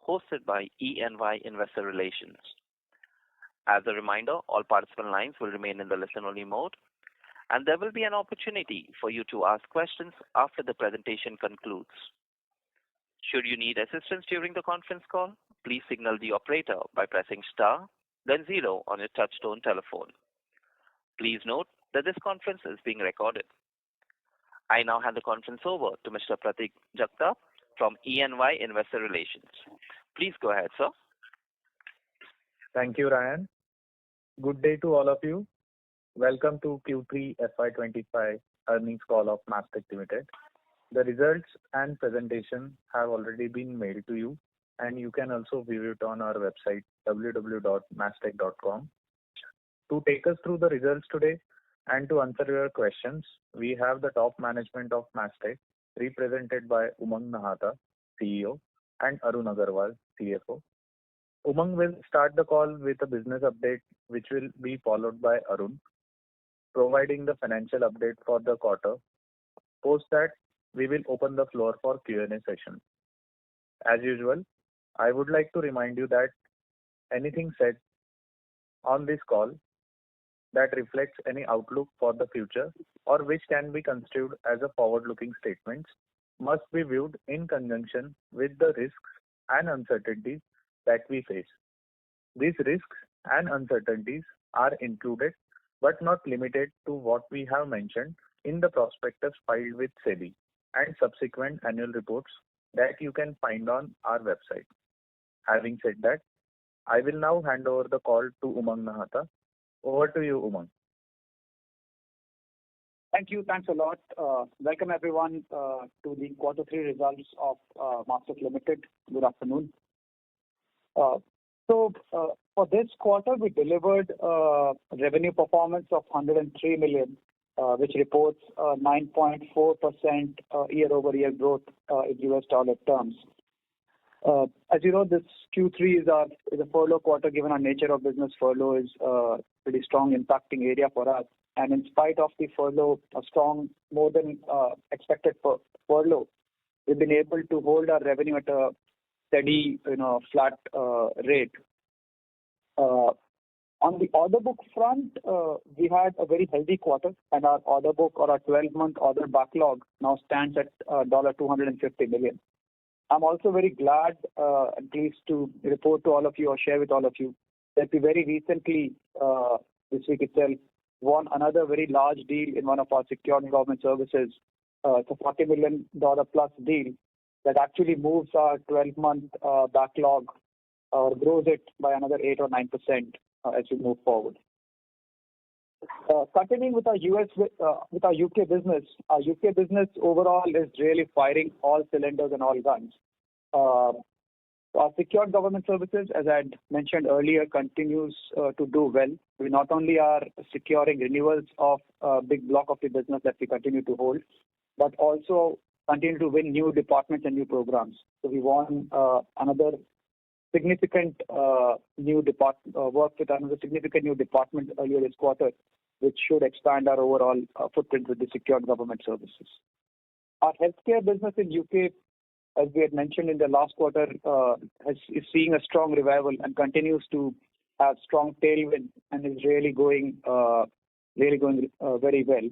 hosted by E&Y Investor Relations. As a reminder, all participant lines will remain in the listen-only mode, and there will be an opportunity for you to ask questions after the presentation concludes. Should you need assistance during the conference call, please signal the operator by pressing star, then 0 on your touch-tone telephone. Please note that this conference is being recorded. I now hand the conference over to Mr. Pratik Jagtap from E&Y Investor Relations. Please go ahead, sir. Thank you, Ryan. Good day to all of you. Welcome to Q3FY25 earnings call of Mastek Limited. The results and presentation have already been mailed to you, and you can also view it on our website www.mastek.com. To take us through the results today and to answer your questions, we have the top management of Mastek, represented by Umang Nahata, CEO, and Arun Agarwal, CFO. Umang will start the call with a business update, which will be followed by Arun, providing the financial update for the quarter. Post that, we will open the floor for Q&A session. As usual, I would like to remind you that anything said on this call that reflects any outlook for the future or which can be construed as a forward-looking statement must be viewed in conjunction with the risks and uncertainties that we face. These risks and uncertainties are included but not limited to what we have mentioned in the prospectus filed with SEBI and subsequent annual reports that you can find on our website. Having said that, I will now hand over the call to Umang Nahata. Over to you, Umang. Thank you. Thanks a lot. Welcome everyone to the quarter 3 results of Mastek Limited. Good afternoon. For this quarter, we delivered revenue performance of 103 million, which reports 9.4% year-over-year growth in US dollar terms. As you know, this Q3 is a furlough quarter. Given our nature of business, furlough is a pretty strong impacting area for us. And in spite of the furlough, a strong, more than expected furlough, we've been able to hold our revenue at a steady, flat rate. On the order book front, we had a very healthy quarter, and our order book or our 12-month order backlog now stands at $250 million. I'm also very glad and pleased to report to all of you or share with all of you that we very recently, this week itself, won another very large deal in one of our secured government services. It's a $40 million plus deal that actually moves our 12-month backlog or grows it by another 8 or 9% as we move forward. Continuing with our UK business, our UK business overall is really firing all cylinders and all guns. Our secured government services, as I had mentioned earlier, continues to do well. We not only are securing renewals of a big block of the business that we continue to hold, but also continue to win new departments and new programs. So we won another significant work with another significant new department earlier this quarter, which should expand our overall footprint with the secured government services. Our healthcare business in UK, as we had mentioned in the last quarter, is seeing a strong revival and continues to have strong tailwind and is really going very well.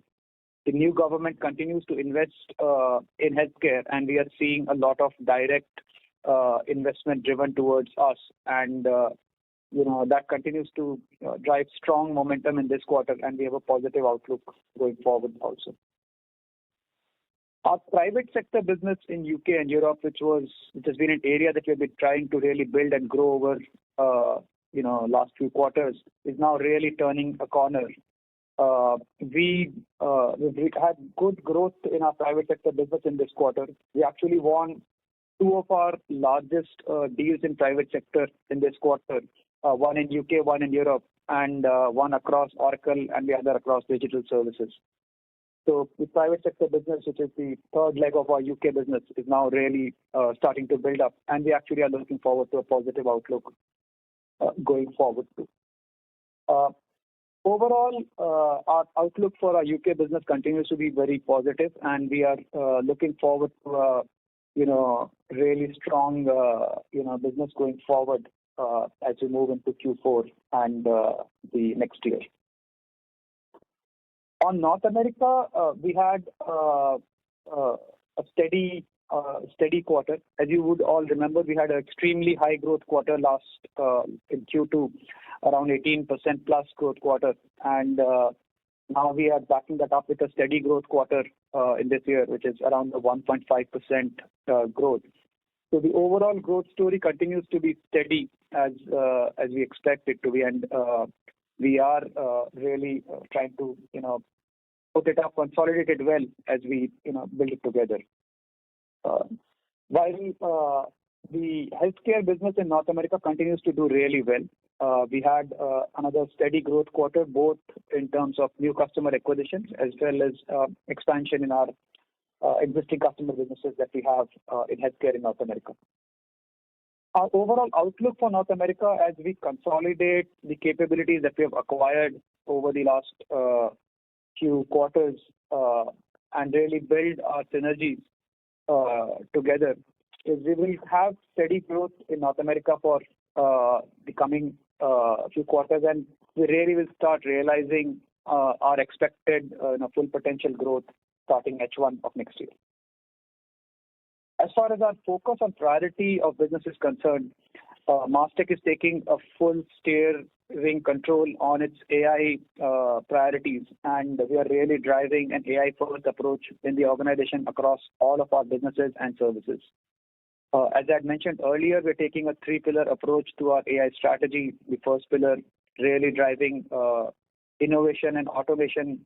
The new government continues to invest in healthcare, and we are seeing a lot of direct investment driven towards us, and that continues to drive strong momentum in this quarter, and we have a positive outlook going forward also. Our private sector business in UK and Europe, which has been an area that we've been trying to really build and grow over last few quarters, is now really turning a corner. We've had good growth in our private sector business in this quarter. We actually won 2 of our largest deals in private sector in this quarter, one in UK, one in Europe, and one across Oracle and the other across digital services. So the private sector business, which is the third leg of our UK business, is now really starting to build up, and we actually are looking forward to a positive outlook going forward too. Overall, our outlook for our UK business continues to be very positive, and we are looking forward to really strong, business going forward as we move into Q4 and the next year. On North America, we had a steady quarter. As you would all remember, we had an extremely high growth quarter last in Q2, around 18% plus growth quarter, and now we are backing that up with a steady growth quarter in this year, which is around the 1.5% growth. So the overall growth story continues to be steady as we expect it to be, and we are really trying to put it up, consolidate it well as we build it together. While the healthcare business in North America continues to do really well, we had another steady growth quarter, both in terms of new customer acquisitions as well as expansion in our existing customer businesses that we have in healthcare in North America. Our overall outlook for North America, as we consolidate the capabilities that we have acquired over the last few quarters and really build our synergies together, is we will have steady growth in North America for the coming few quarters, and we really will start realizing our expected full potential growth starting H1 of next year. As far as our focus on priority of business is concerned, Mastek is taking a full steering control on its AI priorities, and we are really driving an AI-first approach in the organization across all of our businesses and services. As I had mentioned earlier, we're taking a three-pillar approach to our AI strategy. The first pillar, really driving innovation and automation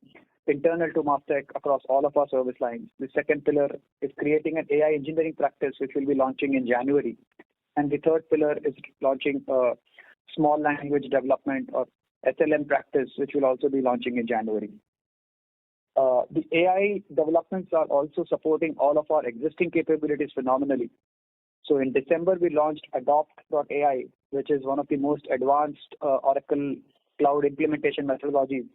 internal to Mastek across all of our service lines. The second pillar is creating an AI engineering practice, which will be launching in January. And the third pillar is launching a small language development or SLM practice, which will also be launching in January. The AI developments are also supporting all of our existing capabilities phenomenally. So in December, we launched Adopt.ai, which is one of the most advanced Oracle Cloud implementation methodologies,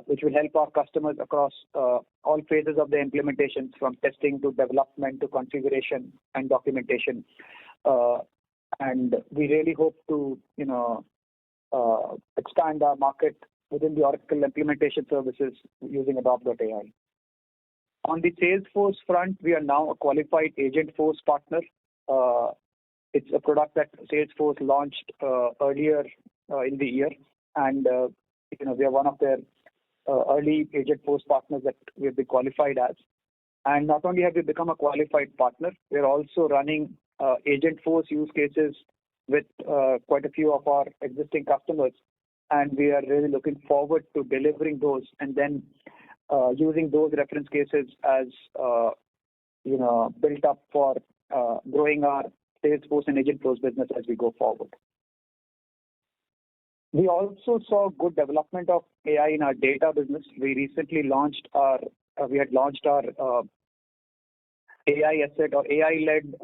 which will help our customers across all phases of the implementations, from testing to development to configuration and documentation. And we really hope to, expand our market within the Oracle implementation services using Adopt.ai. On the Salesforce front, we are now a qualified Agentforce partner. It's a product that Salesforce launched earlier in the year, and we are one of their early Agentforce partners that we have been qualified as. And not only have we become a qualified partner, we are also running Agentforce use cases with quite a few of our existing customers, and we are really looking forward to delivering those and then using those reference cases as built up for growing our Salesforce and Agentforce business as we go forward. We also saw good development of AI in our data business. We recently launched our AI asset or AI-led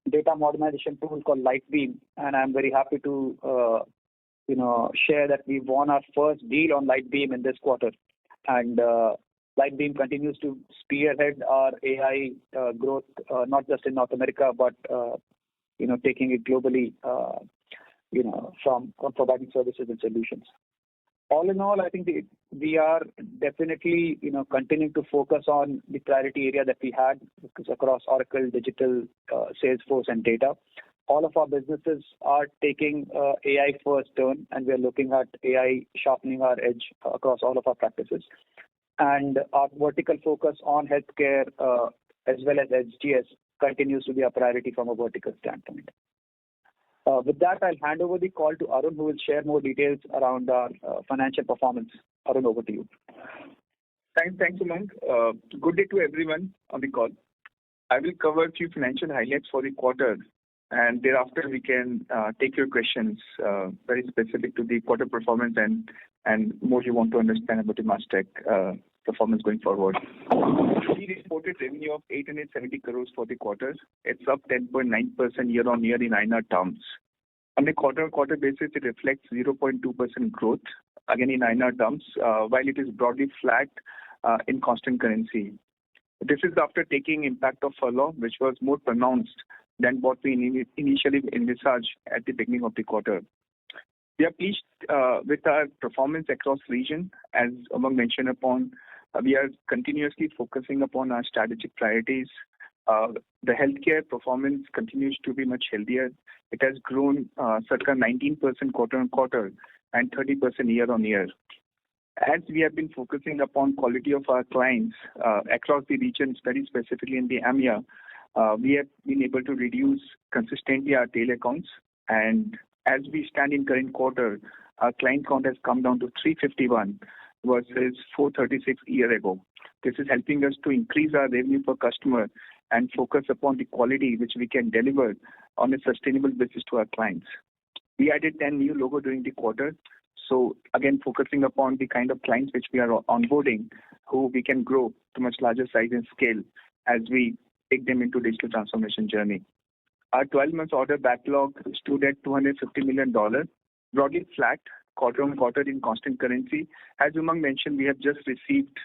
data modernization tool called Lightbeam, and I'm very happy to share that we won our first deal on Lightbeam in this quarter, and Lightbeam continues to spearhead our AI growth, not just in North America, but taking it globally, from providing services and solutions. All in all, I think we are definitely continuing to focus on the priority area that we had across Oracle, Digital, Salesforce, and Data. All of our businesses are taking AI first turn, and we are looking at AI sharpening our edge across all of our practices. And our vertical focus on healthcare as well as SGS continues to be a priority from a vertical standpoint. With that, I'll hand over the call to Arun, who will share more details around our financial performance. Arun, over to you. Thanks, Umang. Good day to everyone on the call. I will cover a few financial highlights for the quarter, and thereafter we can take your questions very specific to the quarter performance and more you want to understand about the Mastek performance going forward. We reported revenue of 870 crores for the quarter. It's up 10.9% year-on-year in INR terms. On a quarter-on-quarter basis, it reflects 0.2% growth, again in INR terms, while it is broadly flat in constant currency. This is after taking impact of furlough, which was more pronounced than what we initially envisaged at the beginning of the quarter. We are pleased with our performance across region. As Umang mentioned upon, we are continuously focusing upon our strategic priorities. The healthcare performance continues to be much healthier. It has grown circa 19% quarter-on-quarter and 30% year-on-year. As we have been focusing upon quality of our clients across the regions, very specifically in the AMEA, we have been able to reduce consistently our tail accounts. And as we stand in current quarter, our client count has come down to 351 versus 436 a year ago. This is helping us to increase our revenue per customer and focus upon the quality which we can deliver on a sustainable basis to our clients. We added 10 new logos during the quarter. So again, focusing upon the kind of clients which we are onboarding, who we can grow to much larger size and scale as we take them into digital transformation journey. Our 12 months order backlog stood at $250 million, broadly flat quarter-on-quarter in constant currency. As Umang mentioned, we have just received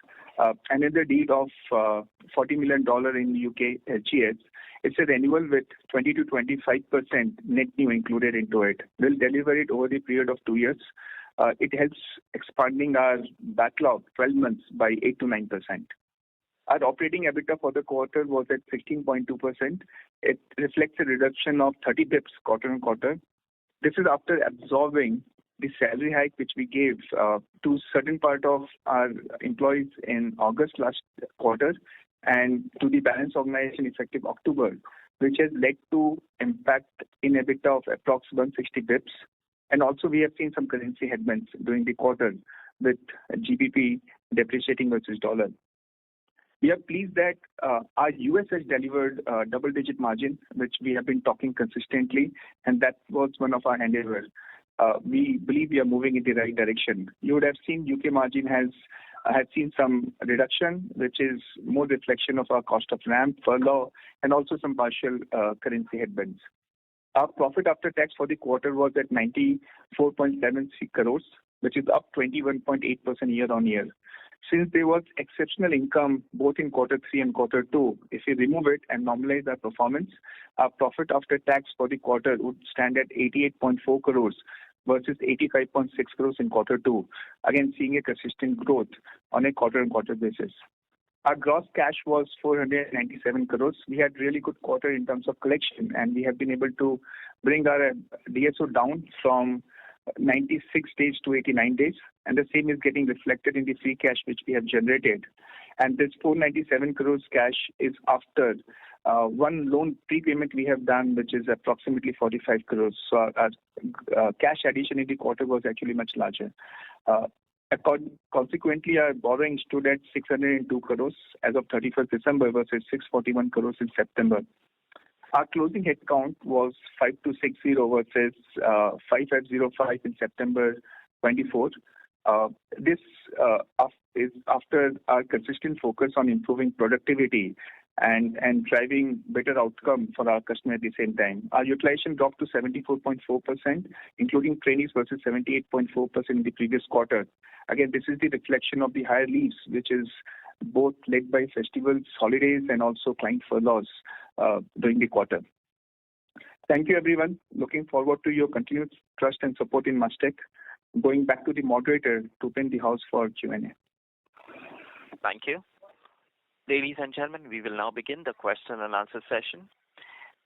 another deal of $40 million in UK HGS. It's a renewal with 20 to 25% net new included into it. We'll deliver it over the period of 2 years. It helps expanding our backlog 12 months by 8 to 9%. Our operating EBITDA for the quarter was at 16.2%. It reflects a reduction of 30 bips quarter-on-quarter. This is after absorbing the salary hike which we gave to certain part of our employees in August last quarter and to the balance organization effective October, which has led to impact in EBITDA of approximately 160 bips. And also we have seen some currency headwinds during the quarter with GBP depreciating versus dollar. We are pleased that our US has delivered double-digit margin, which we have been talking consistently, and that was one of our endeavors. We believe we are moving in the right direction. You would have seen UK margin has seen some reduction, which is more reflection of our cost of ramp, furlough, and also some partial currency headwinds. Our profit after tax for the quarter was at 94.76 crores, which is up 21.8% year-on-year. Since there was exceptional income both in quarter 3 and quarter 2, if we remove it and normalize our performance, our profit after tax for the quarter would stand at 88.4 crores versus 85.6 crores in quarter 2. Again, seeing a consistent growth on a quarter-on-quarter basis. Our gross cash was 497 crores. We had really good quarter in terms of collection, and we have been able to bring our DSO down from 96 days to 89 days, and the same is getting reflected in the free cash which we have generated. And this 497 crores cash is after one loan prepayment we have done, which is approximately 45 crores. So our cash addition in the quarter was actually much larger. Consequently, our borrowing stood at 602 crores as of 31st December versus 641 crores in September. Our closing headcount was 5260 versus 5505 in September 24. This is after our consistent focus on improving productivity and driving better outcome for our customer at the same time. Our utilization dropped to 74.4%, including trainees versus 78.4% in the previous quarter. Again, this is the reflection of the higher leaves, which is both led by festivals, holidays, and also client furloughs during the quarter. Thank you, everyone. Looking forward to your continued trust and support in Mastek. Going back to the moderator to open the house for Q&A. Thank you. Ladies and gentlemen, we will now begin the question and answer session.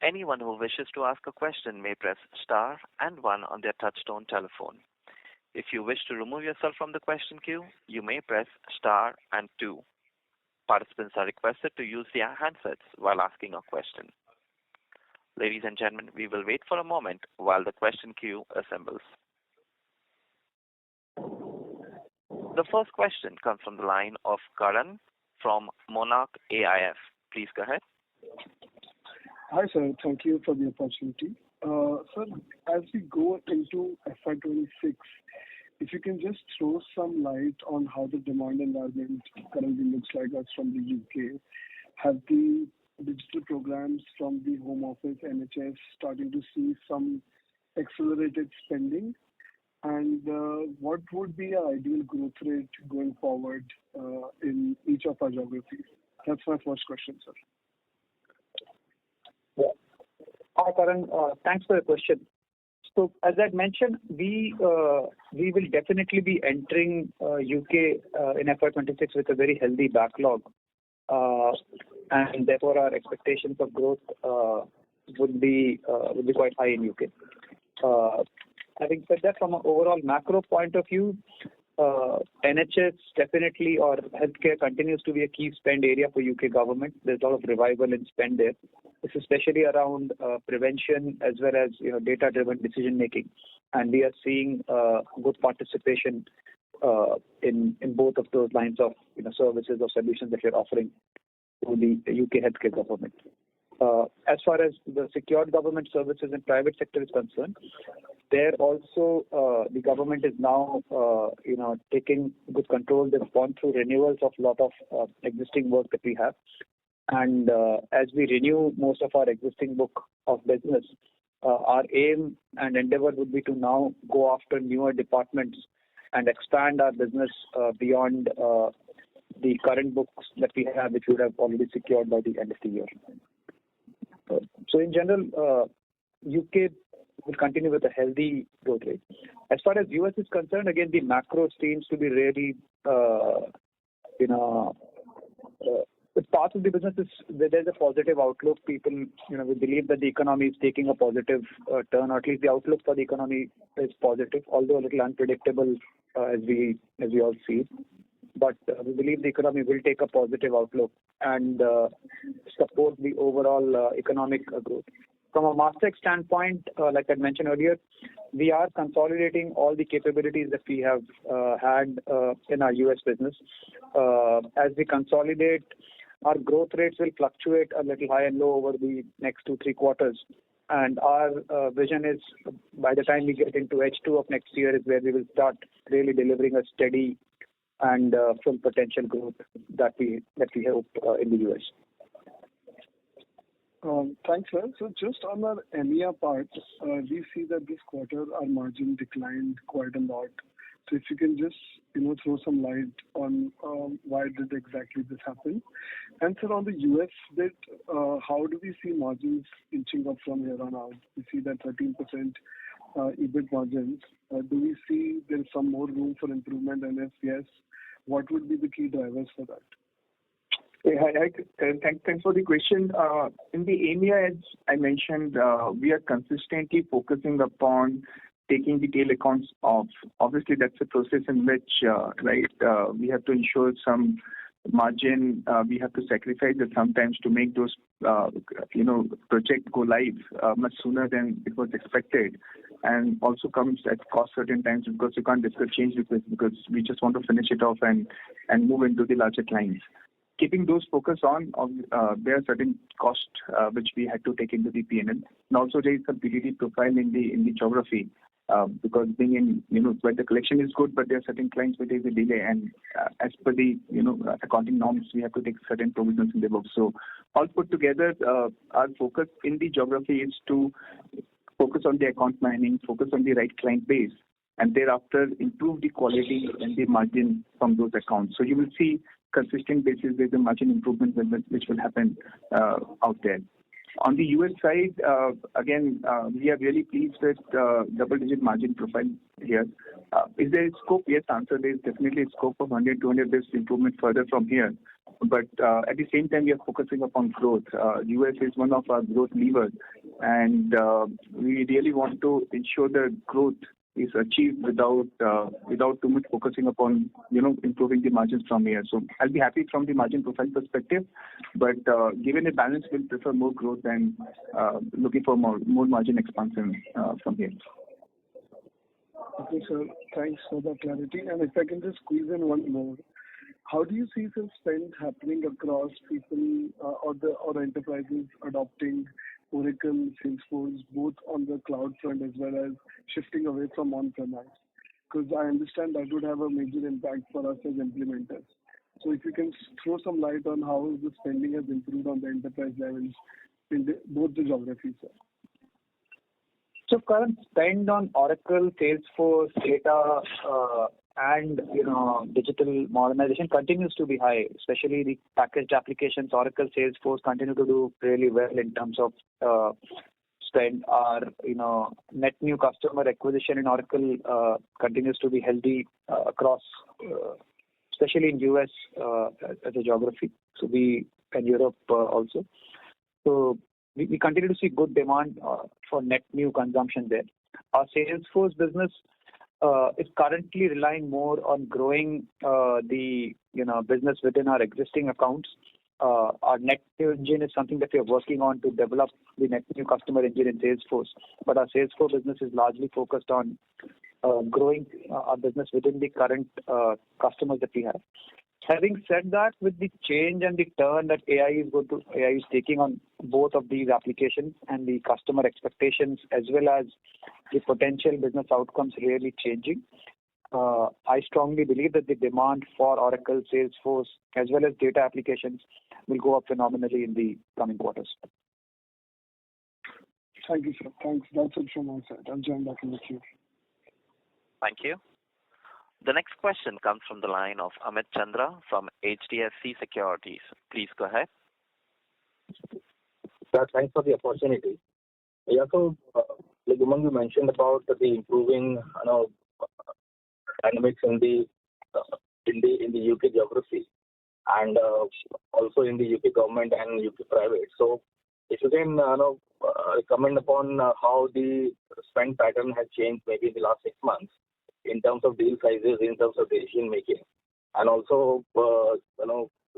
Anyone who wishes to ask a question may press star and 1 on their touchtone telephone. If you wish to remove yourself from the question queue, you may press star and 2. Participants are requested to use their handsets while asking a question. Ladies and gentlemen, we will wait for a moment while the question queue assembles. The first question comes from the line of Karan from Monarch AIF. Please go ahead. Hi, sir. Thank you for the opportunity. Sir, as we go into FY26, if you can just throw some light on how the demand environment currently looks like us from the UK. Have the digital programs from the Home Office, NHS, starting to see some accelerated spending? And what would be our ideal growth rate going forward in each of our geographies? That's my first question, sir. Hi, Karan. Thanks for the question. So, as I mentioned, we will definitely be entering UK in FY26 with a very healthy backlog, and therefore our expectations of growth would be quite high in UK. Having said that, from an overall macro point of view, NHS definitely or healthcare continues to be a key spend area for UK government. There's a lot of revival in spend there. It's especially around prevention as well as data-driven decision making, and we are seeing good participation in both of those lines of services or solutions that we're offering to the UK healthcare government. As far as the secured government services and private sector is concerned, there also the government is now taking good control. They've gone through renewals of a lot of existing work that we have, and as we renew most of our existing book of business, our aim and endeavor would be to now go after newer departments and expand our business beyond the current books that we have, which we would have already secured by the end of the year. So in general, UK will continue with a healthy growth rate. As far as US is concerned, again, the macro seems to be really, with parts of the business there's a positive outlook. People, we believe that the economy is taking a positive turn, or at least the outlook for the economy is positive, although a little unpredictable as we all see. But we believe the economy will take a positive outlook and support the overall economic growth. From a Mastek standpoint, like I mentioned earlier, we are consolidating all the capabilities that we have had in our US business. As we consolidate, our growth rates will fluctuate a little high and low over the next 2-3 quarters. And our vision is by the time we get into H2 of next year is where we will start really delivering a steady and full potential growth that we hope in the US. Thanks, sir. So just on our EMEA part, we see that this quarter our margin declined quite a lot. So if you can just throw some light on why did exactly this happen. And sir, on the US bit, how do we see margins inching up from here on out? We see that 13% EBIT margins. Do we see there is some more room for improvement? And if yes, what would be the key drivers for that? Hi, thanks for the question. In the EMEA, as I mentioned, we are consistently focusing upon taking the tail accounts off. Obviously, that's a process in which, we have to ensure some margin. We have to sacrifice it sometimes to make those, project go live much sooner than it was expected. And also comes at cost certain times because you can't discuss change requests because we just want to finish it off and move into the larger clients. Keeping those focus on, there are certain costs which we had to take into the P&L. And also there is some PDD profile in the geography because being in, where the collection is good, but there are certain clients where there is a delay. And as per the, accounting norms, we have to take certain provisions in the book. So all put together, our focus in the geography is to focus on the account mining, focus on the right client base, and thereafter improve the quality and the margin from those accounts. So you will see consistent basis there's a margin improvement which will happen out there. On the US side, again, we are really pleased with double-digit margin profile here. Is there scope? Yes, answer there is definitely a scope of 100-200 basis improvement further from here. But at the same time, we are focusing upon growth. US is one of our growth levers, and we really want to ensure that growth is achieved without too much focusing upon improving the margins from here. So I'll be happy from the margin profile perspective, but given a balance, we'll prefer more growth than looking for more margin expansion from here. Okay, sir. Thanks for the clarity. And if I can just squeeze in one more, how do you see some spend happening across people or enterprises adopting Oracle, Salesforce, both on the cloud front as well as shifting away from on-premise? Because I understand that would have a major impact for us as implementers. So if you can throw some light on how the spending has improved on the enterprise levels in both the geographies, sir. So current spend on Oracle, Salesforce, data and digital modernization continues to be high, especially the packaged applications. Oracle, Salesforce continue to do really well in terms of spend. Our net new customer acquisition in Oracle continues to be healthy across, especially in US as a geography. So we and Europe also. So we continue to see good demand for net new consumption there. Our Salesforce business is currently relying more on growing the business within our existing accounts. Our net new engine is something that we are working on to develop the net new customer engine in Salesforce. But our Salesforce business is largely focused on growing our business within the current customers that we have. Having said that, with the change and the turn that AI is taking on both of these applications and the customer expectations as well as the potential business outcomes really changing, I strongly believe that the demand for Oracle, Salesforce, as well as data applications will go up phenomenally in the coming quarters. Thank you, sir. Thanks. That's it from my side. I'll join back in the queue. Thank you. The next question comes from the line of Amit Chandra from HDFC Securities. Please go ahead. Sir, thanks for the opportunity. Yeah, so like Umang, you mentioned about the improving dynamics in the UK geography and also in the UK government and UK private. So if you can comment upon how the spend pattern has changed maybe in the last 6 months in terms of deal sizes, in terms of decision making, and also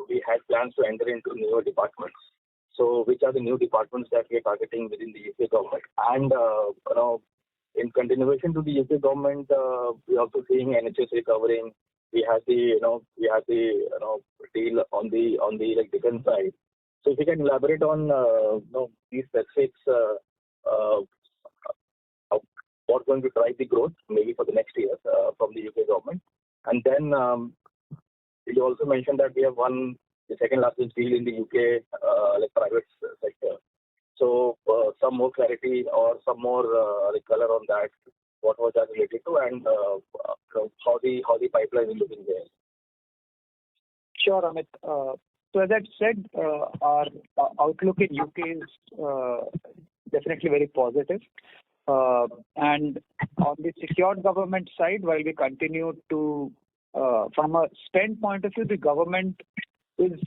we had plans to enter into newer departments. So which are the new departments that we are targeting within the UK government? And in continuation to the UK government, we are also seeing NHS recovering. We have the deal on the like defense side. So if you can elaborate on these specifics, what's going to drive the growth maybe for the next year from the UK government. And then you also mentioned that we have won the second largest deal in the UK like private sector. So some more clarity or some more color on that. What was that related to, and how the pipeline is looking there? Sure, Amit. So as I said, our outlook in UK is definitely very positive. And on the secured government side, while we continue to, from a spend point of view, the government is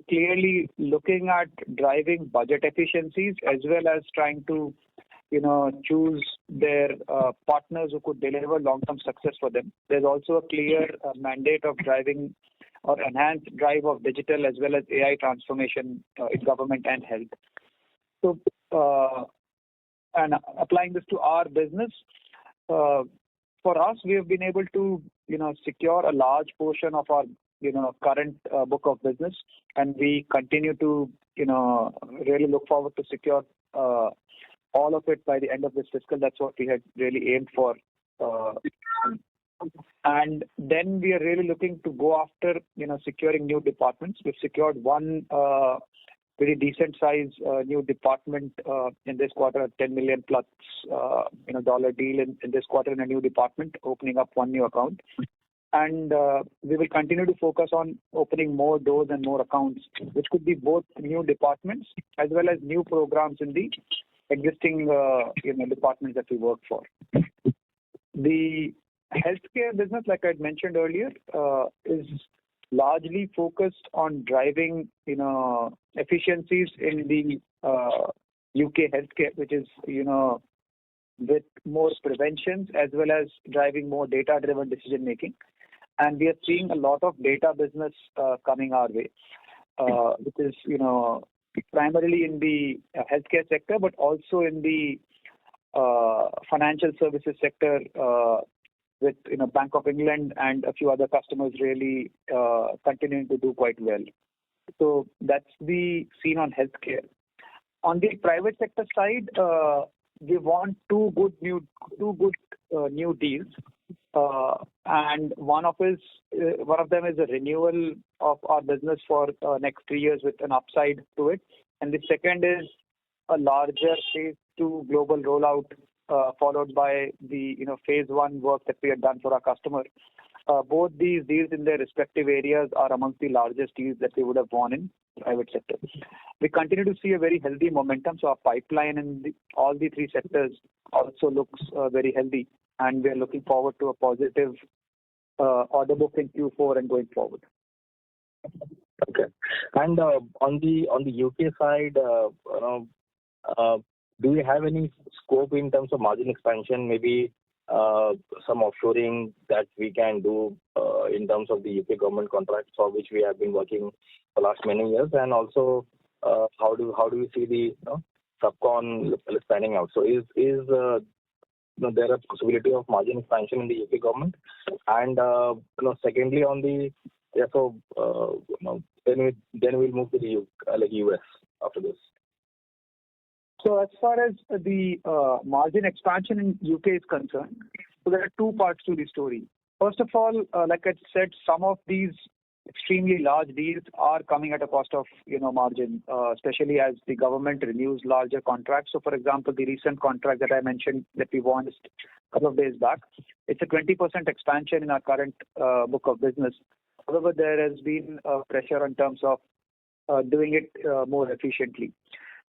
clearly looking at driving budget efficiencies as well as trying to, choose their partners who could deliver long-term success for them. There's also a clear mandate of driving or enhanced drive of digital as well as AI transformation in government and health. So, and applying this to our business, for us, we have been able to, secure a large portion of our, current book of business, and we continue to, really look forward to secure all of it by the end of this fiscal. That's what we had really aimed for. And then we are really looking to go after, securing new departments. We've secured one very decent size new department in this quarter, $10 million plus dollar deal in this quarter in a new department, opening up one new account. And we will continue to focus on opening more doors and more accounts, which could be both new departments as well as new programs in the existing departments that we work for. The healthcare business, like I had mentioned earlier, is largely focused on driving, efficiencies in the UK healthcare, which is, with more preventions as well as driving more data-driven decision making. And we are seeing a lot of data business coming our way, which is, primarily in the healthcare sector, but also in the financial services sector, with Bank of England and a few other customers really continuing to do quite well. So that's the scene on healthcare. On the private sector side, we want two good new deals, and one of them is a renewal of our business for next 3 years with an upside to it, and the second is a larger phase 2 global rollout, followed by the phase 1 work that we have done for our customer. Both these deals in their respective areas are amongst the largest deals that we would have won in private sector. We continue to see a very healthy momentum, so our pipeline in all the three sectors also looks very healthy, and we are looking forward to a positive order book in Q4 and going forward. Okay. And on the UK side, do we have any scope in terms of margin expansion, maybe some offshoring that we can do in terms of the UK government contracts for which we have been working for the last many years? And also, how do we see the subcon spanning out? So is there a possibility of margin expansion in the UK government? And secondly, on the then we'll move to the US after this. So as far as the margin expansion in UK is concerned, so there are two parts to the story. First of all, like I said, some of these extremely large deals are coming at a cost of margin, especially as the government renews larger contracts. So, for example, the recent contract that I mentioned that we won a couple of days back, it's a 20% expansion in our current book of business. However, there has been pressure in terms of doing it more efficiently.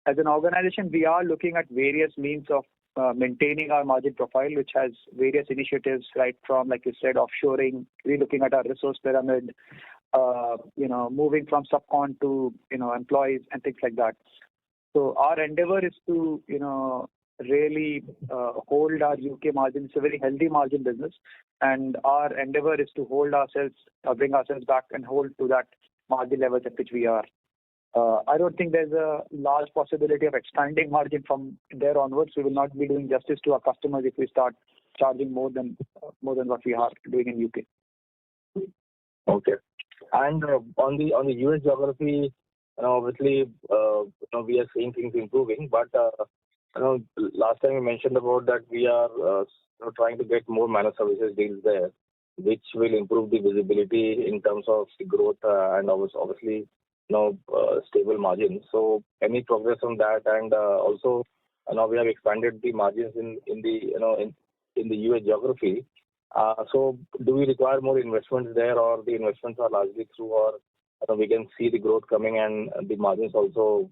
As an organization, we are looking at various means of maintaining our margin profile, which has various initiatives, right from, like you said, offshoring, relooking at our resource pyramid, moving from subcon to, employees and things like that. So our endeavor is to, really hold our UK margin. It's a very healthy margin business, and our endeavor is to hold ourselves, bring ourselves back and hold to that margin levels at which we are. I don't think there's a large possibility of expanding margin from there onwards. We will not be doing justice to our customers if we start charging more than what we are doing in UK. Okay. And on the US geography, obviously, we are seeing things improving, but last time you mentioned about that we are trying to get more managed services deals there, which will improve the visibility in terms of the growth and obviously stable margins. So any progress on that? And also now we have expanded the margins in the US geography. So do we require more investments there, or the investments are largely through, or we can see the growth coming and the margins also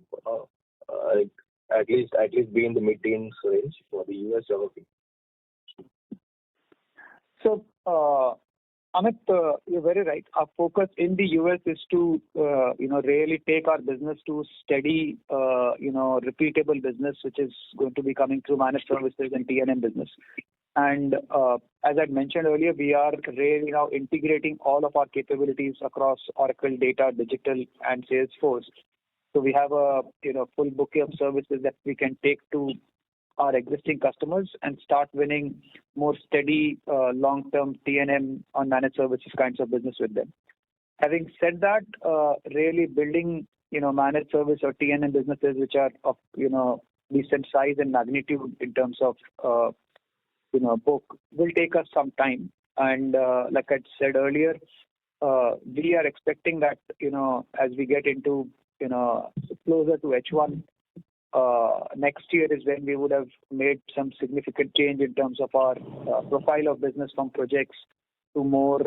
at least be in the mid-teens range for the US geography? So Amit, you're very right. Our focus in the US is to, really take our business to steady, repeatable business, which is going to be coming through managed services and T&M business. And as I mentioned earlier, we are really now integrating all of our capabilities across Oracle, Data, Digital, and Salesforce. So we have a full bouquet of services that we can take to our existing customers and start winning more steady, long-term T&M on managed services kinds of business with them. Having said that, really building, managed service or T&M businesses which are of, decent size and magnitude in terms of, book will take us some time. And like I said earlier, we are expecting that, as we get into, closer to H1, next year is when we would have made some significant change in terms of our profile of business from projects to more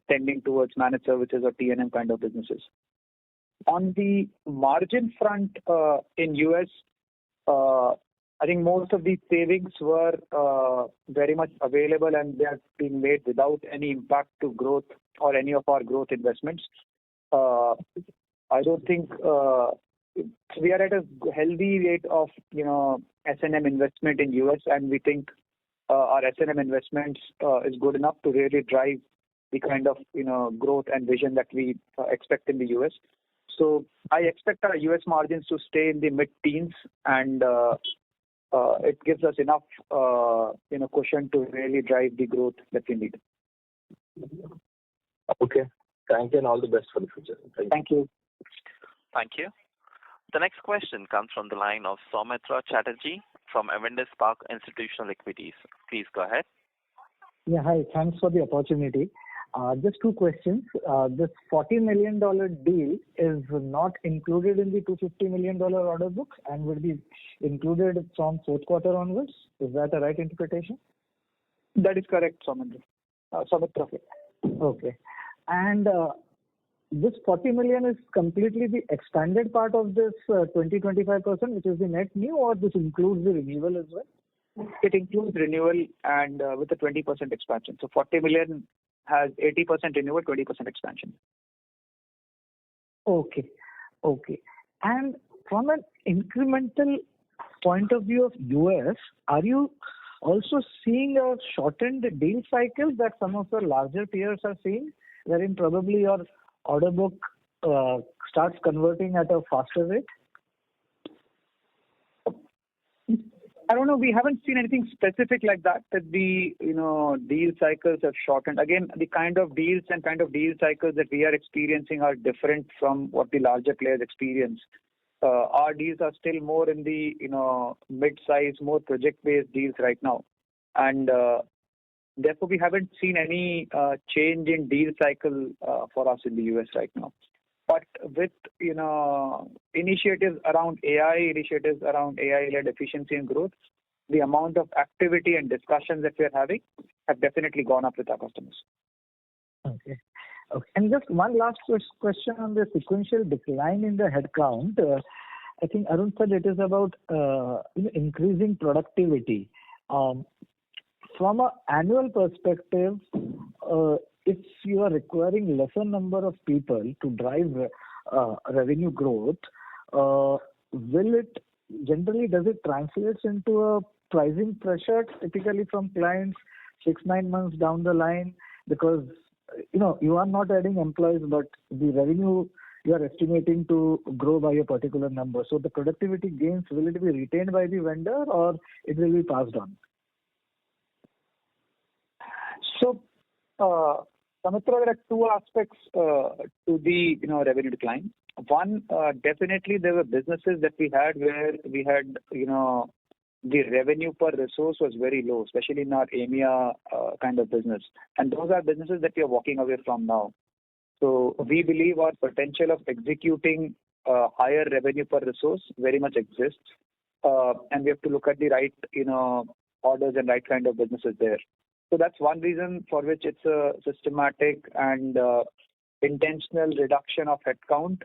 tending towards managed services or T&M kind of businesses. On the margin front in US, I think most of these savings were very much available, and they are being made without any impact to growth or any of our growth investments. I don't think we are at a healthy rate of S&M investment in US, and we think our S&M investments is good enough to really drive the kind of growth and vision that we expect in the US. So I expect our US margins to stay in the mid-teens, and it gives us enough cushion to really drive the growth that we need. Okay. Thank you, and all the best for the future. Thank you. Thank you. The next question comes from the line of Soumitra Chatterjee from Avendus Spark Institutional Equities. Please go ahead. Yeah, hi. Thanks for the opportunity. Just two questions. This $40 million deal is not included in the $250 million order book and will be included from fourth quarter onwards. Is that a right interpretation? That is correct, Soumitra. Okay. And this 40 million is completely the expanded part of this 20-25%, which is the net new, or this includes the renewal as well? It includes renewal and with a 20% expansion. So 40 million has 80% renewal, 20% expansion. Okay. Okay. And from an incremental point of view of US, are you also seeing a shortened deal cycle that some of the larger peers are seeing, wherein probably your order book starts converting at a faster rate? I don't know. We haven't seen anything specific like that the deal cycles have shortened. Again, the kind of deals and kind of deal cycles that we are experiencing are different from what the larger players experience. Our deals are still more in the mid-size, more project-based deals right now, and therefore we haven't seen any change in deal cycle for us in the US right now. But with initiatives around AI, initiatives around AI-led efficiency and growth, the amount of activity and discussions that we are having have definitely gone up with our customers. Okay. Okay. And just one last question on the sequential decline in the headcount. I think Arun said it is about increasing productivity. From an annual perspective, if you are requiring lesser number of people to drive revenue growth, does it translate into a pricing pressure typically from clients 6-9 months down the line? Because you are not adding employees, but the revenue you are estimating to grow by a particular number. So the productivity gains, will it be retained by the vendor or it will be passed on? So, Samitra, there are two aspects to the revenue decline. One, definitely there were businesses that we had where we had the revenue per resource was very low, especially in our EMEA kind of business, and those are businesses that we are walking away from now. So we believe our potential of executing higher revenue per resource very much exists, and we have to look at the right orders and right kind of businesses there. So that's one reason for which it's a systematic and intentional reduction of headcount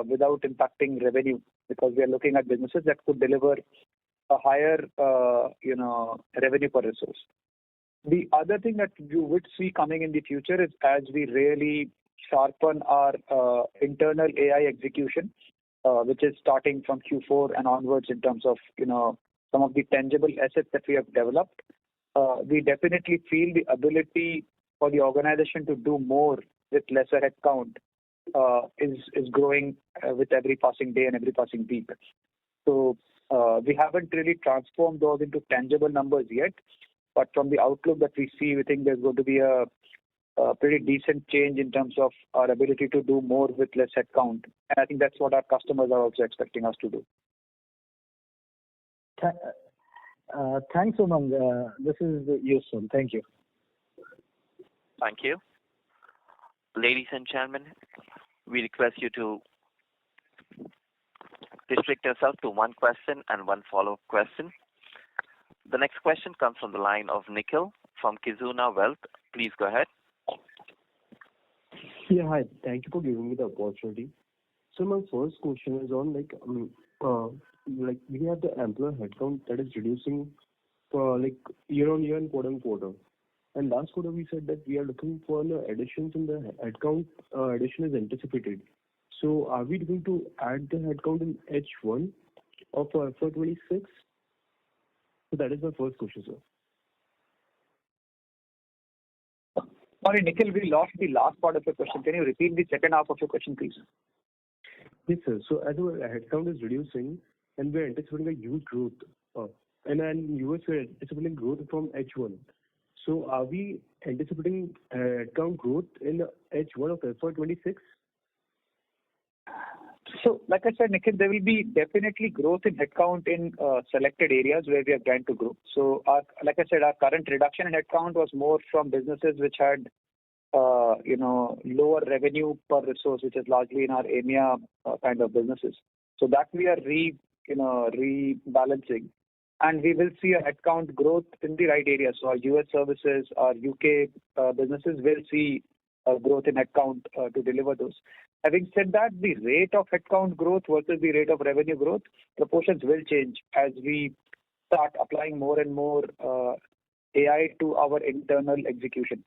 without impacting revenue, because we are looking at businesses that could deliver a higher revenue per resource. The other thing that you would see coming in the future is as we really sharpen our internal AI execution, which is starting from Q4 and onwards in terms of some of the tangible assets that we have developed. We definitely feel the ability for the organization to do more with lesser headcount is growing with every passing day and every passing week. So we haven't really transformed those into tangible numbers yet, but from the outlook that we see, we think there's going to be a pretty decent change in terms of our ability to do more with less headcount. And I think that's what our customers are also expecting us to do. Thanks, Umang. This is useful. Thank you. Thank you. Ladies and gentlemen, we request you to restrict yourself to one question and one follow-up question. The next question comes from the line of Nikhil from Kizuna Wealth. Please go ahead. Yeah, hi. Thank you for giving me the opportunity. So my first question is on we have the employee headcount that is reducing for year on year and quarter on quarter. And last quarter we said that we are looking for additions in the headcount. Addition is anticipated. So are we going to add the headcount in H1 of FY26? So that is my first question, sir. Sorry, Nikhil, we lost the last part of your question. Can you repeat the second half of your question, please? Yes, sir. So as our headcount is reducing and we're anticipating a huge growth, and in US we're anticipating growth from H1. So are we anticipating headcount growth in H1 of FY26? So, like I said, Nikhil, there will be definitely growth in headcount in selected areas where we are trying to grow. So, like I said, our current reduction in headcount was more from businesses which had, lower revenue per resource, which is largely in our EMEA kind of businesses. So that we are rebalancing, and we will see a headcount growth in the right areas. So our US services, our UK businesses will see growth in headcount to deliver those. Having said that, the rate of headcount growth versus the rate of revenue growth, proportions will change as we start applying more and more AI to our internal execution.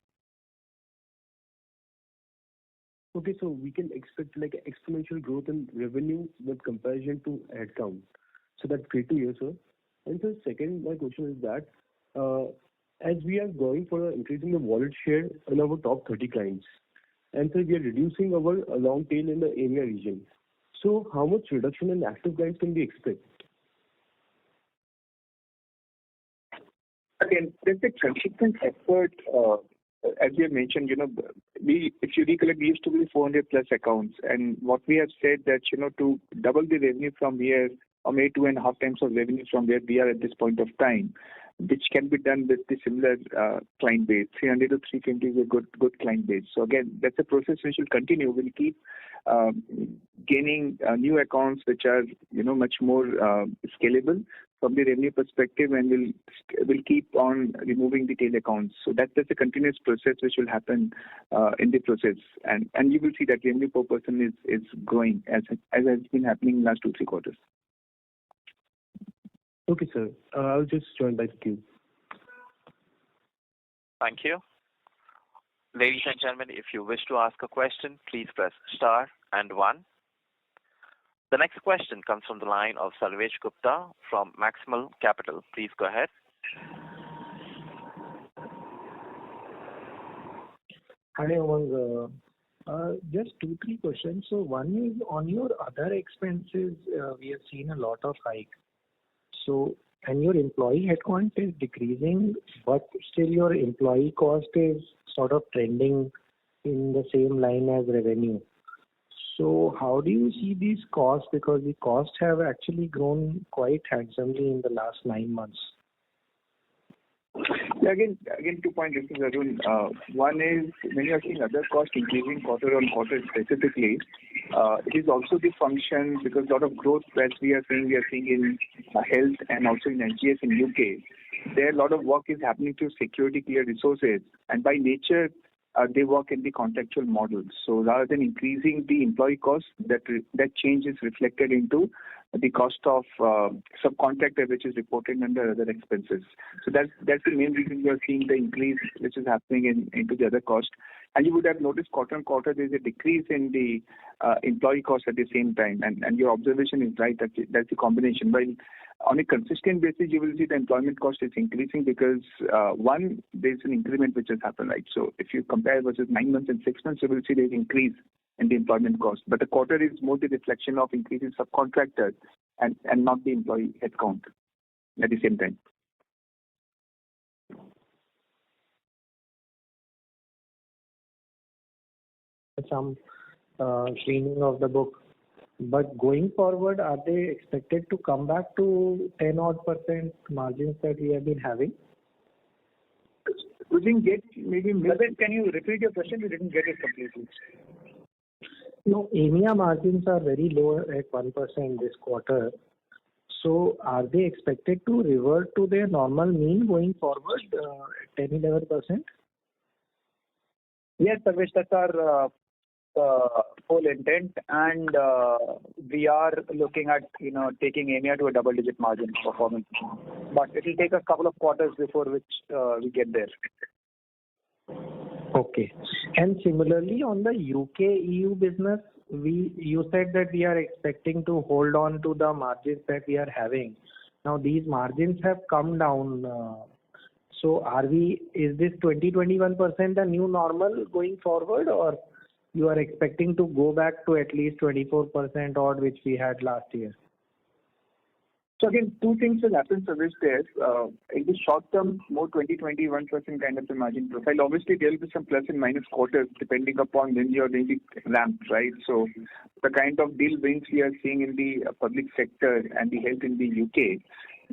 Okay, so we can expect like exponential growth in revenue with comparison to headcount. So that's great to hear, sir. And so second, my question is that as we are going for increasing the wallet share in our top 30 clients, and so we are reducing our long tail in the EMEA region. So how much reduction in active clients can we expect? Again, there's a consistent effort, as you have mentioned, if you recollect, we used to be 400 plus accounts. And what we have said that, to double the revenue from here, or maybe 2.5 times of revenue from where we are at this point of time, which can be done with the similar client base. 300 to 350 is a good client base. So again, that's a process which will continue. We'll keep gaining new accounts which are, much more scalable from the revenue perspective, and we'll keep on removing the tail accounts. So that's a continuous process which will happen in the process, and you will see that revenue per person is growing as has been happening in the last 2-3 quarters. Okay, sir. I'll just join back the queue. Thank you. Ladies and gentlemen, if you wish to ask a question, please press star and 1. The next question comes from the line of Sarvesh Gupta from Maximal Capital. Please go ahead. Hi, Umang. Just 2-3 questions. So one is on your other expenses, we have seen a lot of hike. So, and your employee headcount is decreasing, but still your employee cost is sort of trending in the same line as revenue. So how do you see these costs? Because the costs have actually grown quite handsomely in the last 9 months. Yeah, again, 2 points. This is Arun. One is when you are seeing other costs increasing quarter on quarter specifically, it is also the function because a lot of growth that we are seeing in health and also in NGS in UK. There a lot of work is happening to security clear resources, and by nature they work in the contractual model. So rather than increasing the employee cost, that change is reflected into the cost of subcontractor, which is reported under other expenses. So that's the main reason you are seeing the increase which is happening into the other cost. And you would have noticed quarter on quarter there is a decrease in the employee cost at the same time. And your observation is right. That's the combination. While on a consistent basis, you will see the employment cost is increasing because one, there's an increment which has happened, right? So if you compare versus 9 months and 6 months, you will see there's increase in the employment cost. But the quarter is more the reflection of increase in subcontractors and not the employee headcount at the same time. Some cleaning of the book. But going forward, are they expected to come back to 10% margins that we have been having? We didn't get maybe. Can you repeat your question? We didn't get it completely. No, EMEA margins are very low at 1% this quarter. So are they expected to revert to their normal mean going forward, 10-11%? Yes, Sarvesh, that's our whole intent, and we are looking at taking EMEA to a double-digit margin performance. But it will take a couple of quarters before which we get there. Okay. And similarly, on the UK EU business, you said that we are expecting to hold on to the margins that we are having. Now these margins have come down. So is this 20-21% the new normal going forward, or you are expecting to go back to at least 24% odd which we had last year? So again, 2 things will happen, Sarvesh, there. In the short term, more 20-21% kind of a margin profile. Obviously, there will be some plus and minus quarters depending upon when you are going to ramp, right? So the kind of deal wins we are seeing in the public sector and the health in the UK,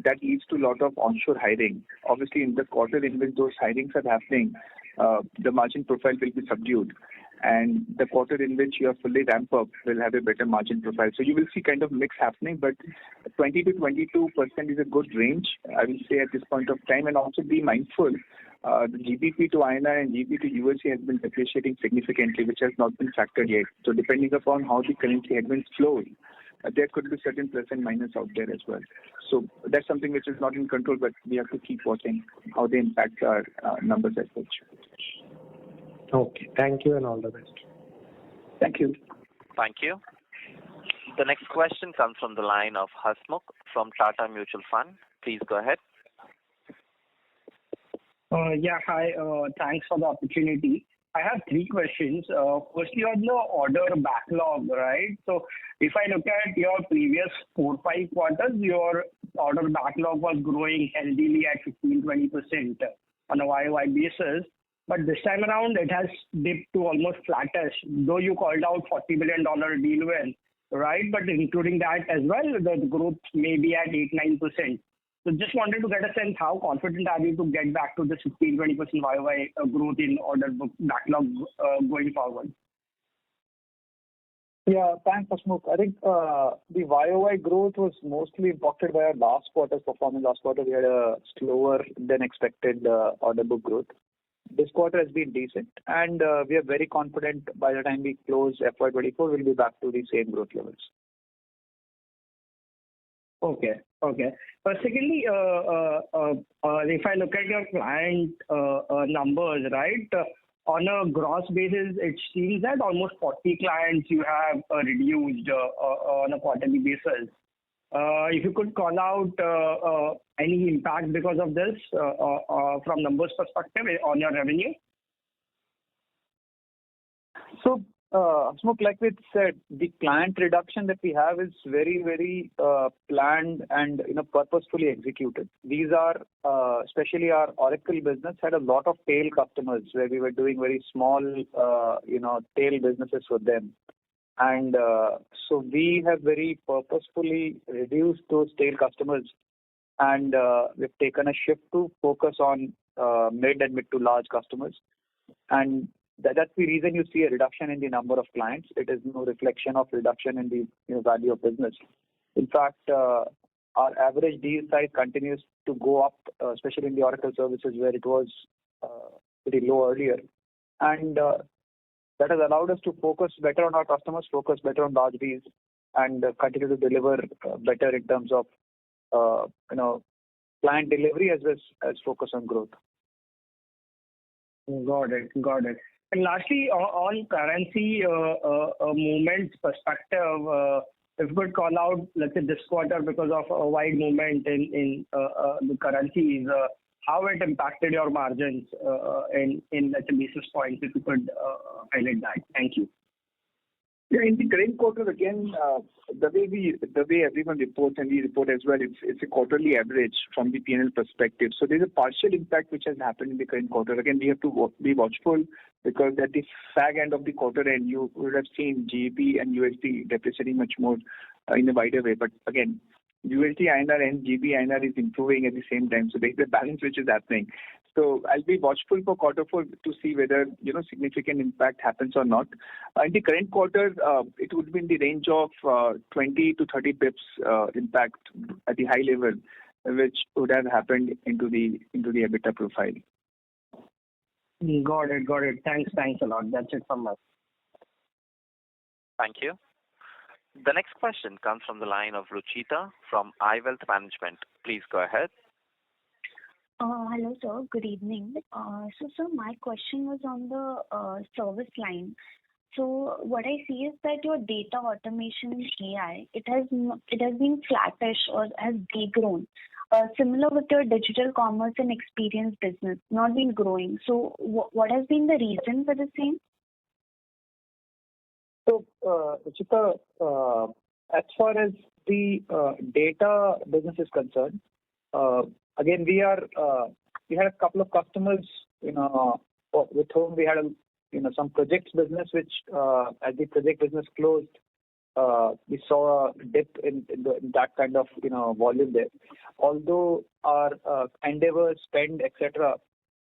that leads to a lot of onshore hiring. Obviously, in the quarter in which those hirings are happening, the margin profile will be subdued. And the quarter in which you are fully ramped up will have a better margin profile. So you will see kind of mix happening, but 20 to 22% is a good range, I will say, at this point of time. And also be mindful, the GBP to INR and GBP to USD has been depreciating significantly, which has not been factored yet. So depending upon how the currency headwinds flow, there could be certain plus and minus out there as well. So that's something which is not in control, but we have to keep watching how they impact our numbers as such. Okay. Thank you and all the best. Thank you. Thank you. The next question comes from the line of Hasmukh from Tata Mutual Fund. Please go ahead. Yeah, hi. Thanks for the opportunity. I have three questions. Firstly, on the order backlog, right? So if I look at your previous 4-5 quarters, your order backlog was growing healthily at 15-20% on a YOY basis. But this time around, it has dipped to almost flattish, though you called out $40 billion deal win, right? But including that as well, the growth may be at 8-9%. So just wanted to get a sense, how confident are you to get back to the 15-20% YOY growth in order book backlog going forward? Yeah, thanks, Hasmukh. I think the YOY growth was mostly impacted by our last quarter's performance. Last quarter, we had a slower than expected order book growth. This quarter has been decent, and we are very confident by the time we close FY24, we'll be back to the same growth levels. Okay. Secondly, if I look at your client numbers, right, on a gross basis, it seems that almost 40 clients you have reduced on a quarterly basis. If you could call out any impact because of this from numbers perspective on your revenue? So, Hasmukh, like we said, the client reduction that we have is very, very planned and purposefully executed. These are, especially our Oracle business, had a lot of tail customers where we were doing very small, tail businesses for them. And so we have very purposefully reduced those tail customers, and we've taken a shift to focus on mid to large customers. And that's the reason you see a reduction in the number of clients. It is no reflection of reduction in the value of business. In fact, our average deal size continues to go up, especially in the Oracle services where it was pretty low earlier. And that has allowed us to focus better on our customers, focus better on large deals, and continue to deliver better in terms of client delivery as well as focus on growth. Got it. And lastly, on currency movements perspective, if you could call out, let's say this quarter because of a wide movement in the currencies, how it impacted your margins in let's say basis points, if you could highlight that. Thank you. Yeah, in the current quarter, again, the way everyone reports and we report as well, it's a quarterly average from the P&L perspective. So there's a partial impact which has happened in the current quarter. Again, we have to be watchful because at the fag end of the quarter end, you would have seen GBP and USD depreciating much more in a wider way. But again, USD INR and GB INR is improving at the same time. So there's a balance which is happening. So I'll be watchful for quarter 4 to see whether significant impact happens or not. In the current quarter, it would be in the range of 20 to 30 pips impact at the high level, which would have happened into the EBITDA profile. Got it. Thanks a lot. That's it from us. Thank you. The next question comes from the line of Ruchita from iWealth Management. Please go ahead. Hello, sir. Good evening. Sir, my question was on the service line. So what I see is that your data automation AI, it has been flattish or has degrown. Similar with your digital commerce and experience business, not been growing. So what has been the reason for the same? So, Ruchita, as far as the data business is concerned, again, we had a couple of customers, with whom we had some projects business, which as the project business closed, we saw a dip in that kind of volume there. Although our endeavor, spend, etc.,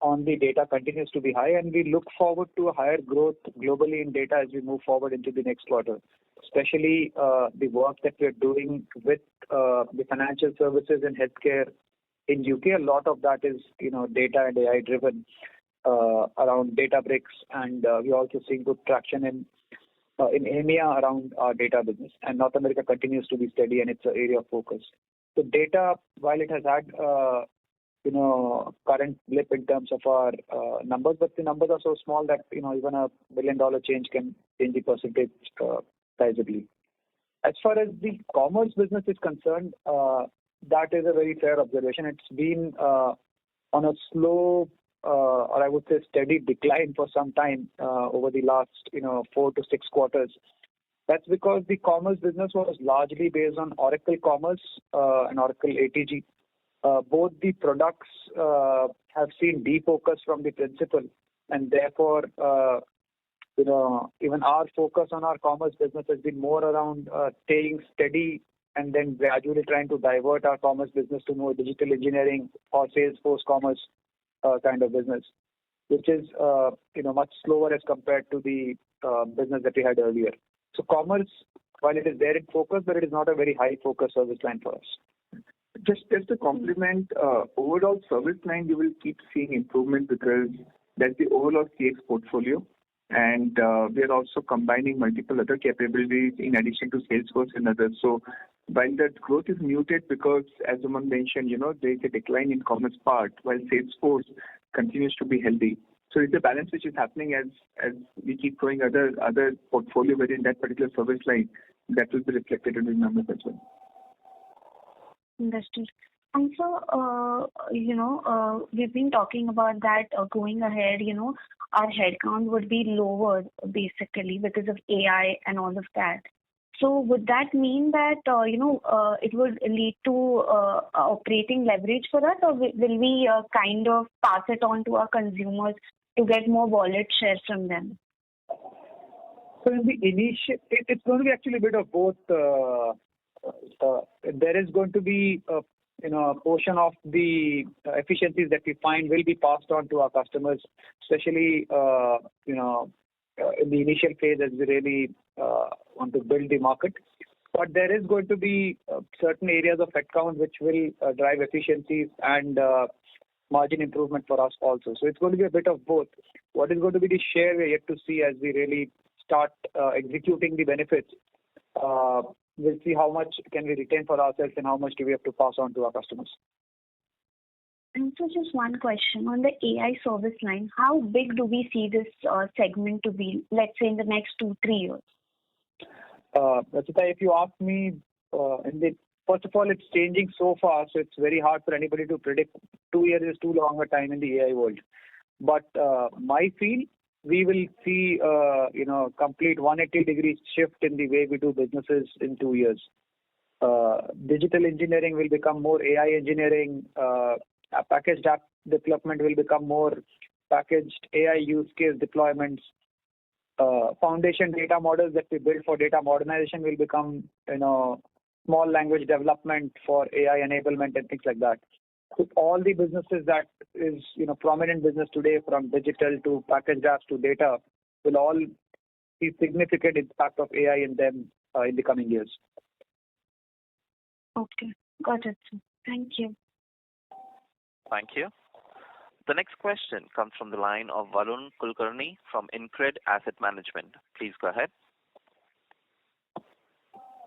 on the data continues to be high, and we look forward to a higher growth globally in data as we move forward into the next quarter. Especially the work that we're doing with the financial services and healthcare in UK. A lot of that is, data and AI driven around Databricks, and we're also seeing good traction in EMEA around our data business. And North America continues to be steady, and it's an area of focus. So data, while it has had current blip in terms of our numbers, but the numbers are so small that even a $1 billion change can change the percentage sizably. As far as the commerce business is concerned, that is a very fair observation. It's been on a slow or I would say steady decline for some time over the last 4 to 6 quarters. That's because the commerce business was largely based on Oracle Commerce and Oracle ATG. Both the products have seen defocus from the principal, and therefore, even our focus on our commerce business has been more around staying steady and then gradually trying to divert our commerce business to more digital engineering or Salesforce commerce kind of business, which is much slower as compared to the business that we had earlier. So commerce, while it is there in focus, but it is not a very high focus service line for us. Just to complement, overall service line, you will keep seeing improvement because that's the overall CX portfolio. And we are also combining multiple other capabilities in addition to Salesforce and others. So while that growth is muted because, as Umang mentioned, there is a decline in commerce part, while Salesforce continues to be healthy. So it's a balance which is happening as we keep growing other portfolio within that particular service line. That will be reflected in the numbers as well. Understood. And so, we've been talking about that going ahead, our headcount would be lower basically because of AI and all of that. So would that mean that, it would lead to operating leverage for us, or will we kind of pass it on to our consumers to get more wallet share from them? So in the initial, it's going to be actually a bit of both. There is going to be a portion of the efficiencies that we find will be passed on to our customers, especially in the initial phase as we really want to build the market. But there is going to be certain areas of headcount which will drive efficiencies and margin improvement for us also. So it's going to be a bit of both. What is going to be the share we're yet to see as we really start executing the benefits. We'll see how much can we retain for ourselves and how much do we have to pass on to our customers. And so just one question on the AI service line. How big do we see this segment to be, let's say in the next 2-3 years? Rachita, if you ask me, first of all, it's changing so fast, so it's very hard for anybody to predict. 2 years is too long a time in the AI world. But my feel, we will see, complete 180 degrees shift in the way we do businesses in 2 years. Digital engineering will become more AI engineering. Packaged app development will become more packaged AI use case deployments. Foundation data models that we build for data modernization will become, small language development for AI enablement and things like that. So all the businesses that is, prominent business today, from digital to packaged apps to data, will all see significant impact of AI in them in the coming years. Okay, got it. Thank you. Thank you. The next question comes from the line of Varun Kulkarni from InCred Asset Management. Please go ahead.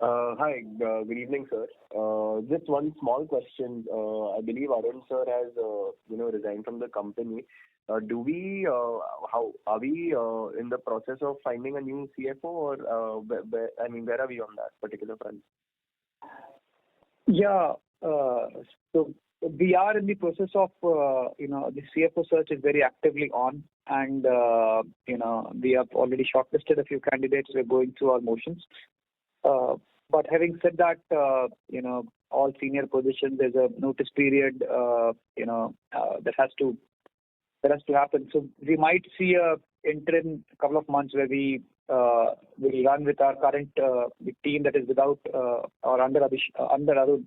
Hi, good evening, sir. Just one small question. I believe Arun sir has, resigned from the company. Are we in the process of finding a new CFO, or where are we on that particular front? Yeah, so we are in the process of, the CFO search is very actively on, and we have already shortlisted a few candidates. We're going through our motions. But having said that, all senior positions, there's a notice period, that has to happen. So we might see a interim couple of months where we will run with our current the team that is without or under Arun.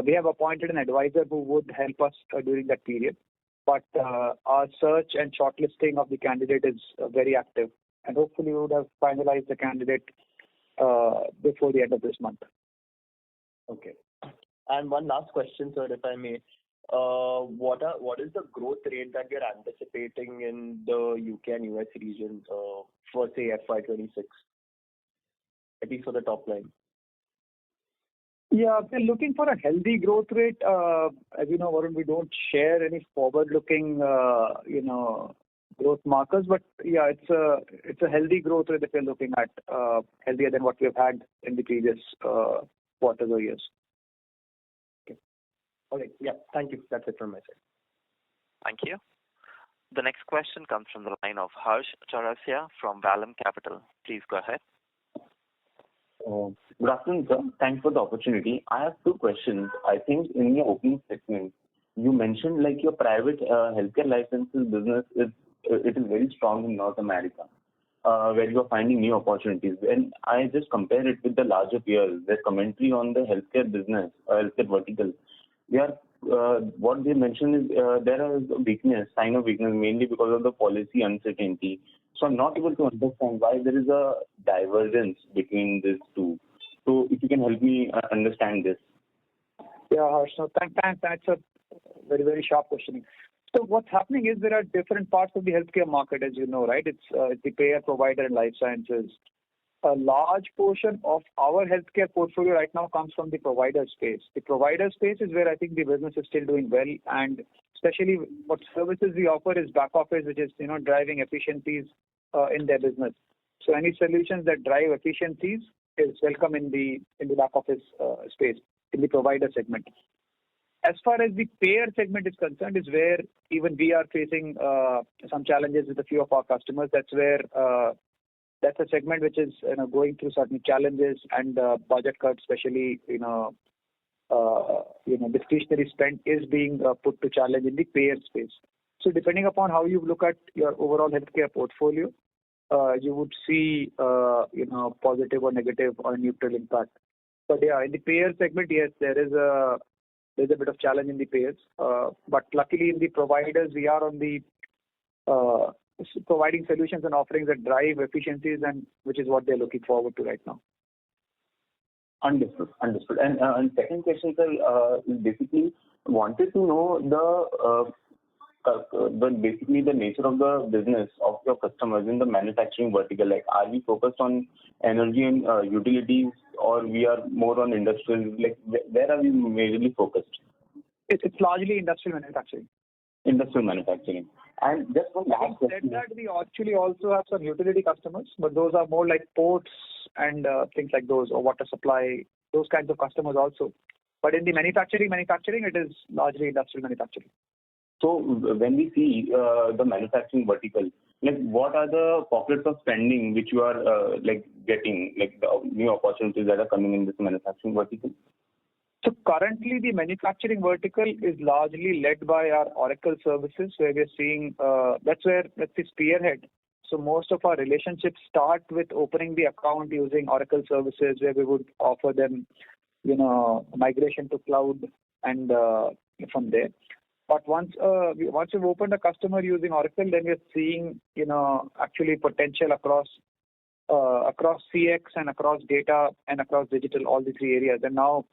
We have appointed an advisor who would help us during that period. but our search and shortlisting of the candidate is very active, and hopefully we would have finalized the candidate before the end of this month. Okay. And one last question, sir, if I may. What is the growth rate that you're anticipating in the UK and US regions for, say, FY26, at least for the top line? Yeah, we're looking for a healthy growth rate. As you know, Varun, we don't share any forward-looking, growth markers, but yeah, it's a healthy growth rate that we're looking at, healthier than what we've had in the previous quarters or years. Okay. All right. Yeah. Thank you. That's it from my side. Thank you. The next question comes from the line of Harsh Chaurasia from Vallum Capital. Please go ahead. Good afternoon, sir. Thanks for the opportunity. I have two questions. I think in your opening statement, you mentioned like your private healthcare licenses business is very strong in North America, where you are finding new opportunities. When I just compare it with the larger peers, their commentary on the healthcare business, healthcare vertical, what they mentioned is there is a sign of weakness, mainly because of the policy uncertainty. So I'm not able to understand why there is a divergence between these two. So if you can help me understand this. Yeah, Harsh. So thanks. That's a very, very sharp questioning. So what's happening is there are different parts of the healthcare market, as you know, right? It's the payer, provider, and life sciences. A large portion of our healthcare portfolio right now comes from the provider space. The provider space is where I think the business is still doing well, and especially what services we offer is back office, which is driving efficiencies in their business. So any solutions that drive efficiencies is welcome in the back office space in the provider segment. As far as the payer segment is concerned, is where even we are facing some challenges with a few of our customers. That's where that's a segment which is going through certain challenges and budget cuts, especially discretionary spend is being put to challenge in the payer space. So depending upon how you look at your overall healthcare portfolio, you would see positive or negative or neutral impact. But yeah, in the payer segment, yes, there's a bit of challenge in the payers. But luckily in the providers, we are on the providing solutions and offerings that drive efficiencies, and which is what they're looking forward to right now. Understood. And second question, sir, is basically wanted to know basically the nature of the business of your customers in the manufacturing vertical. Like, are we focused on energy and utilities, or we are more on industrial? Like, where are we majorly focused? It's largely industrial manufacturing. Industrial manufacturing. And just one last question. That we actually also have some utility customers, but those are more like ports and things like those, or water supply, those kinds of customers also. But in the manufacturing, it is largely industrial manufacturing. So when we see the manufacturing vertical, like what are the pockets of spending which you are getting, like the new opportunities that are coming in this manufacturing vertical? So currently the manufacturing vertical is largely led by our Oracle services, where we're seeing that's the spearhead. So most of our relationships start with opening the account using Oracle services, where we would offer them, migration to cloud and from there. But once we've opened a customer using Oracle, then we're seeing, actually potential across CX and across data and across digital, all the three areas. And now,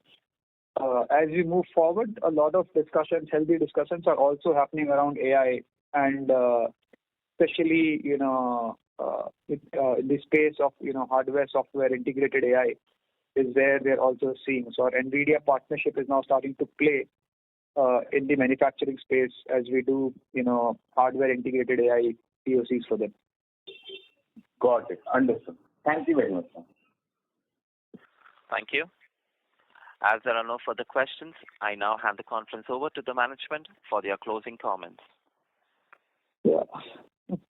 as we move forward, a lot of healthy discussions are also happening around AI, and especially, in the space of, hardware, software, integrated AI is where we're also seeing. So our NVIDIA partnership is now starting to play in the manufacturing space as we do, hardware integrated AI POCs for them. Got it. Understood. Thank you very much, sir. Thank you. As there are no further questions, I now hand the conference over to the management for their closing comments. Yeah.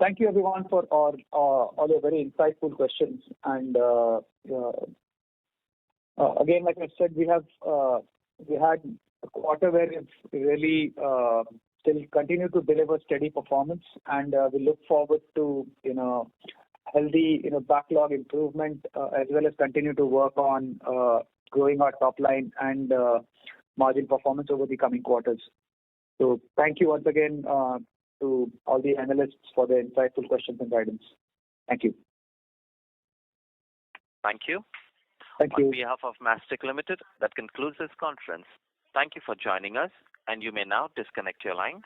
Thank you, everyone, for all your very insightful questions. And again, like I said, we had a quarter where we've really still continue to deliver steady performance, and we look forward to healthy backlog improvement, as well as continue to work on growing our top line and margin performance over the coming quarters. So thank you once again to all the analysts for their insightful questions and guidance. Thank you. Thank you. Thank you. On behalf of Mastek Limited, that concludes this conference. Thank you for joining us, and you may now disconnect your lines.